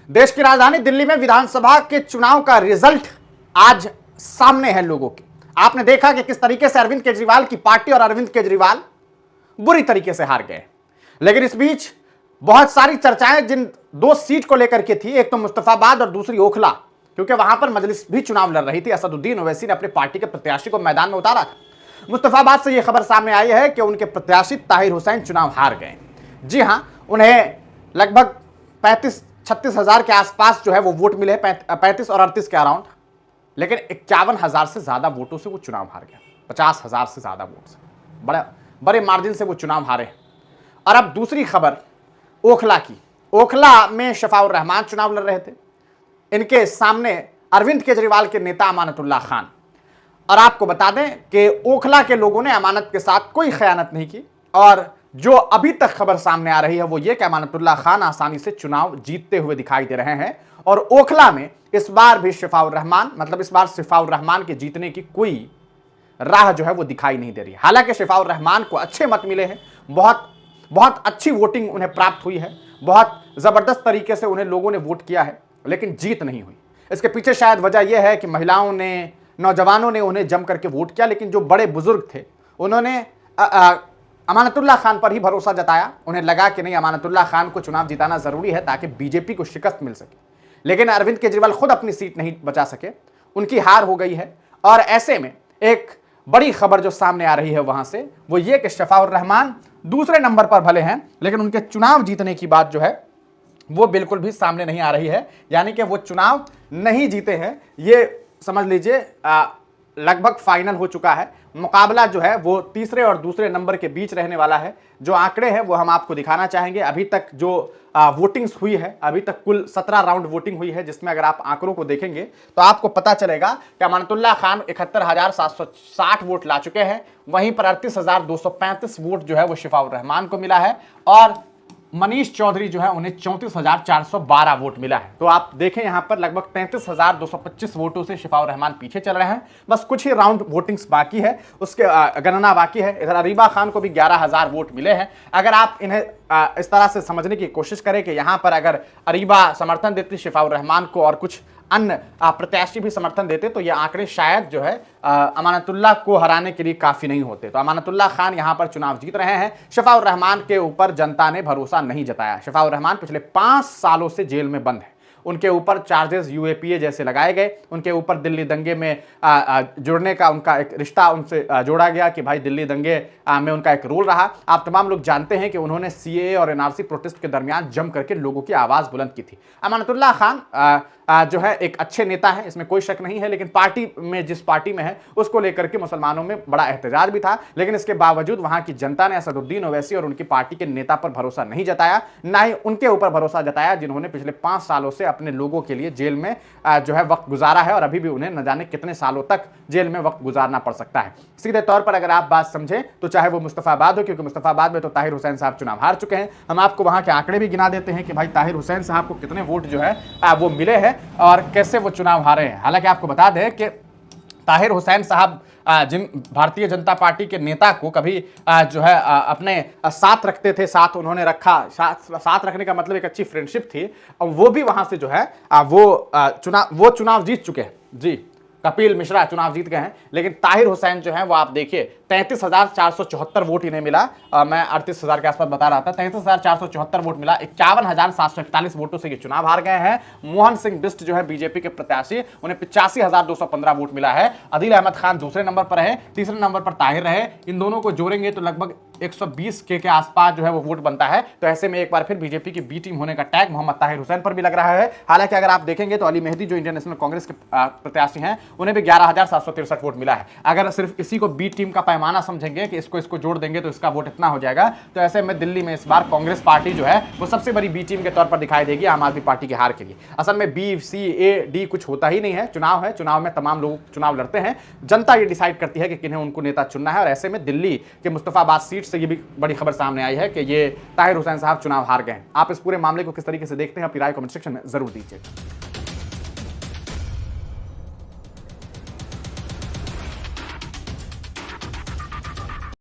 देश की राजधानी दिल्ली में विधानसभा के चुनाव का रिजल्ट आज सामने है लोगों के। आपने देखा कि किस तरीके से अरविंद केजरीवाल की पार्टी और अरविंद केजरीवाल बुरी तरीके से हार गए। लेकिन इस बीच बहुत सारी चर्चाएं जिन दो सीट को लेकर के थी, एक तो मुस्तफाबाद और दूसरी ओखला, क्योंकि वहां पर मजलिस भी चुनाव लड़ रही थी। असदुद्दीन ओवैसी ने अपनी पार्टी के प्रत्याशी को मैदान में उतारा था। मुस्तफाबाद से यह खबर सामने आई है कि उनके प्रत्याशी ताहिर हुसैन चुनाव हार गए। जी हां, उन्हें लगभग 35-36 हजार के आसपास जो है वो वोट मिले, 35 और 38 के अराउंड। लेकिन 51,000 से ज्यादा वोटों से वो चुनाव हार गया, 50,000 से ज्यादा वोट से, बड़े मार्जिन से वो चुनाव हारे। और अब दूसरी खबर ओखला की। ओखला में शफाउर रहमान चुनाव लड़ रहे थे। इनके सामने अरविंद केजरीवाल के नेता अमानतुल्लाह खान। और आपको बता दें कि ओखला के लोगों ने अमानत के साथ कोई खयानत नहीं की। और जो अभी तक खबर सामने आ रही है वो ये कि अमानतुल्लाह खान आसानी से चुनाव जीतते हुए दिखाई दे रहे हैं। और ओखला में इस बार भी शफाउर रहमान, मतलब इस बार शफाउर रहमान के जीतने की कोई राह जो है वो दिखाई नहीं दे रही। हालांकि शफाउर रहमान को अच्छे मत मिले हैं, बहुत अच्छी वोटिंग उन्हें प्राप्त हुई है, बहुत जबरदस्त तरीके से उन्हें लोगों ने वोट किया है, लेकिन जीत नहीं हुई। इसके पीछे शायद वजह यह है कि महिलाओं ने, नौजवानों ने उन्हें जम करके वोट किया, लेकिन जो बड़े बुजुर्ग थे उन्होंने अमानतुल्लाह खान पर ही भरोसा जताया। उन्हें लगा कि नहीं, अमानतुल्लाह खान को चुनाव जिताना जरूरी है ताकि बीजेपी को शिकस्त मिल सके। लेकिन अरविंद केजरीवाल खुद अपनी सीट नहीं बचा सके, उनकी हार हो गई है। और ऐसे में एक बड़ी खबर जो सामने आ रही है वहां से वो ये कि शफाउर रहमान दूसरे नंबर पर भले हैं, लेकिन उनके चुनाव जीतने की बात जो है वो बिल्कुल भी सामने नहीं आ रही है। यानी कि वो चुनाव नहीं जीते हैं, ये समझ लीजिए लगभग फाइनल हो चुका है। मुकाबला जो है वो तीसरे और दूसरे नंबर के बीच रहने वाला है। जो आंकड़े हैं वो हम आपको दिखाना चाहेंगे। अभी तक जो वोटिंग्स हुई है, अभी तक कुल 17 राउंड वोटिंग हुई है, जिसमें अगर आप आंकड़ों को देखेंगे तो आपको पता चलेगा कि अमानतुल्लाह खान 71,760 वोट ला चुके हैं। वहीं पर 38,235 वोट जो है वो शफाउर रहमान को मिला है और मनीष चौधरी जो है उन्हें 34,412 वोट मिला है। तो आप देखें यहां पर लगभग 33,225 वोटों से शफाउर रहमान पीछे चल रहे हैं। बस कुछ ही राउंड वोटिंग्स बाकी है, उसके गणना बाकी है। इधर अरीबा खान को भी 11,000 वोट मिले हैं। अगर आप इन्हें इस तरह से समझने की कोशिश करें कि यहां पर अगर अरीबा समर्थन देती शफाउर रहमान को और कुछ अन्य प्रत्याशी भी समर्थन देते तो ये आंकड़े शायद जो है अमानतुल्लाह को हराने के लिए काफी नहीं होते। तो अमानतुल्लाह खान यहां पर चुनाव जीत रहे हैं। शफाउर रहमान के ऊपर जनता ने भरोसा नहीं जताया। शफाउर रहमान पिछले 5 सालों से जेल में बंद है। उनके ऊपर चार्जेस यूएपीए जैसे लगाए गए। उनके ऊपर दिल्ली दंगे में जुड़ने का उनका एक रिश्ता उनसे जोड़ा गया कि भाई दिल्ली दंगे में उनका एक रोल रहा। आप तमाम लोग जानते हैं कि उन्होंने सीएए और एनआरसी प्रोटेस्ट के दरमियान जम करके लोगों की आवाज बुलंद की थी। अमानतुल्लाह खान जो है एक अच्छे नेता है, इसमें कोई शक नहीं है, लेकिन पार्टी में जिस पार्टी में है उसको लेकर के मुसलमानों में बड़ा एहतजाज भी था। लेकिन इसके बावजूद वहां की जनता ने असदुद्दीन ओवैसी और उनकी पार्टी के नेता पर भरोसा नहीं जताया, ना ही उनके ऊपर भरोसा जताया जिन्होंने पिछले 5 सालों से अपने लोगों के लिए जेल में जो है वक्त गुजारा है और अभी भी उन्हें न जाने कितने सालों तक जेल में वक्त गुजारना पड़ सकता है। सीधे तौर पर अगर आप बात समझें तो चाहे वो मुस्तफाबाद हो, क्योंकि मुस्तफाबाद में तो ताहिर हुसैन साहब चुनाव हार चुके हैं। हम आपको वहां के आंकड़े भी गिना देते हैं कि भाई ताहिर हुसैन साहब को कितने वोट जो है वो मिले हैं और कैसे वो चुनाव हारे हैं। हालांकि आपको बता दें कि ताहिर हुसैन साहब जिन भारतीय जनता पार्टी के नेता को कभी जो है अपने साथ रखते थे, साथ उन्होंने रखा, साथ रखने का मतलब एक अच्छी फ्रेंडशिप थी, और वो भी वहां से जो है वो चुनाव जीत चुके हैं। जी, कपिल मिश्रा चुनाव जीत गए हैं। लेकिन ताहिर हुसैन जो है वो आप देखिए 33,474 वोट इन्हें मिला। मैं 38,000 के आसपास बता रहा था। 33,474 वोट मिला। 51,741 वोटों से ये चुनाव हार गए हैं। मोहन सिंह बिष्ट जो है बीजेपी के प्रत्याशी, उन्हें 85,215 वोट मिला है। अदिल अहमद खान दूसरे नंबर पर है, तीसरे नंबर पर ताहिर रहे। इन दोनों को जोड़ेंगे तो लगभग 120 के आसपास जो है वो वोट बनता है। तो ऐसे में एक बार फिर बीजेपी की बी टीम होने का टैग मोहम्मद ताहिर हुसैन पर भी लग रहा है। हालांकि अगर आप देखेंगे तो अली मेहदी जो इंडियन नेशनल कांग्रेस के प्रत्याशी हैं, उन्हें भी 11,763 वोट मिला है। अगर सिर्फ इसी को बी टीम का पैमाना समझेंगे कि इसको जोड़ देंगे तो इसका वोट इतना हो जाएगा, तो ऐसे में दिल्ली में इस बार कांग्रेस पार्टी जो है वो सबसे बड़ी बी टीम के तौर पर दिखाई देगी आम आदमी पार्टी की हार के लिए। असल में बी, सी, ए, डी कुछ होता ही नहीं है। चुनाव है, चुनाव में तमाम लोग चुनाव लड़ते हैं। जनता ये डिसाइड करती है कि किन्हें उनको नेता चुनना है। और ऐसे में दिल्ली के मुस्तफाबाद सीट से ये भी बड़ी खबर सामने आई है कि ये ताहिर हुसैन साहब चुनाव हार गए हैं। आप इस पूरे मामले को किस तरीके से देखते हैं, अपनी राय कमेंट सेक्शन में जरूर दीजिए।